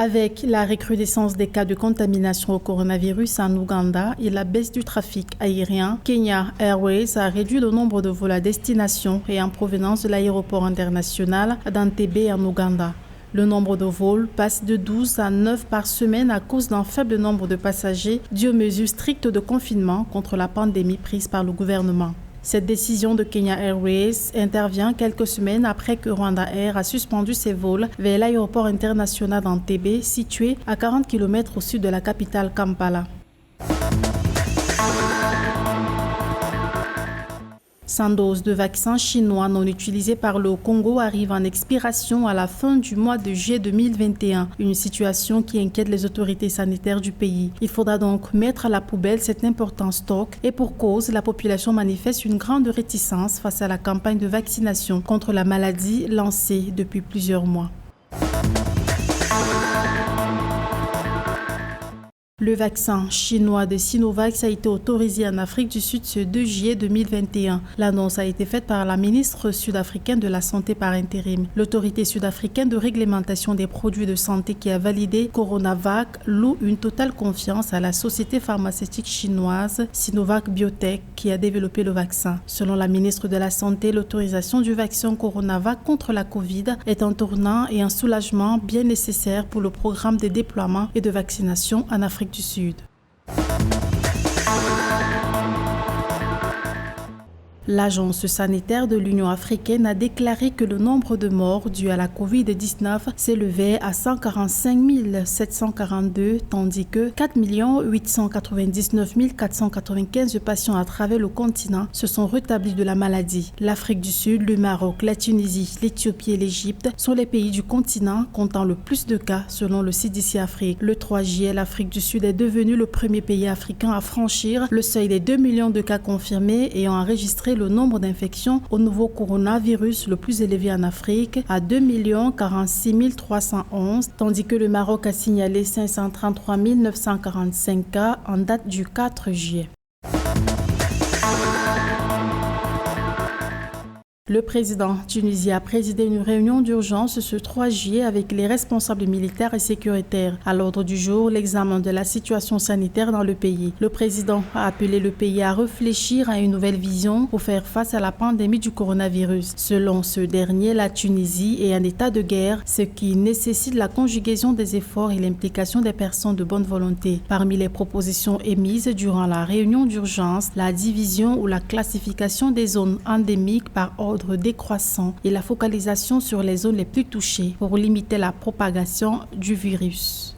Avec la recrudescence des cas de contamination au coronavirus en Ouganda et la baisse du trafic aérien, Kenya Airways a réduit le nombre de vols à destination et en provenance de l'aéroport international d'Entebbe en Ouganda. Le nombre de vols passe de 12 à 9 par semaine à cause d'un faible nombre de passagers dû aux mesures strictes de confinement contre la pandémie prises par le gouvernement. Cette décision de Kenya Airways intervient quelques semaines après que Rwanda Air a suspendu ses vols vers l'aéroport international d'Entebbe, situé à 40 km au sud de la capitale Kampala. 100 doses de vaccins chinois non utilisés par le Congo arrivent en expiration à la fin du mois de juillet 2021, une situation qui inquiète les autorités sanitaires du pays. Il faudra donc mettre à la poubelle cet important stock et pour cause, la population manifeste une grande réticence face à la campagne de vaccination contre la maladie lancée depuis plusieurs mois. Le vaccin chinois de Sinovac a été autorisé en Afrique du Sud ce 2 juillet 2021. L'annonce a été faite par la ministre sud-africaine de la Santé par intérim. L'autorité sud-africaine de réglementation des produits de santé qui a validé Coronavac loue une totale confiance à la société pharmaceutique chinoise Sinovac Biotech qui a développé le vaccin. Selon la ministre de la Santé, l'autorisation du vaccin Coronavac contre la Covid est un tournant et un soulagement bien nécessaire pour le programme de déploiement et de vaccination en Afrique du Sud. L'Agence sanitaire de l'Union africaine a déclaré que le nombre de morts dus à la Covid-19 s'élevait à 145 742, tandis que 4 899 495 patients à travers le continent se sont rétablis de la maladie. L'Afrique du Sud, le Maroc, la Tunisie, l'Éthiopie et l'Égypte sont les pays du continent comptant le plus de cas selon le CDC Afrique. Le 3 juillet, l'Afrique du Sud est devenu le premier pays africain à franchir le seuil des 2 millions de cas confirmés et a enregistré le nombre d'infections au nouveau coronavirus le plus élevé en Afrique à 2 46 311, tandis que le Maroc a signalé 533 945 cas en date du 4 juillet. Le président tunisien a présidé une réunion d'urgence ce 3 juillet avec les responsables militaires et sécuritaires. À l'ordre du jour, l'examen de la situation sanitaire dans le pays. Le président a appelé le pays à réfléchir à une nouvelle vision pour faire face à la pandémie du coronavirus. Selon ce dernier, la Tunisie est en état de guerre, ce qui nécessite la conjugaison des efforts et l'implication des personnes de bonne volonté. Parmi les propositions émises durant la réunion d'urgence, la division ou la classification des zones endémiques par ordre décroissant et la focalisation sur les zones les plus touchées pour limiter la propagation du virus.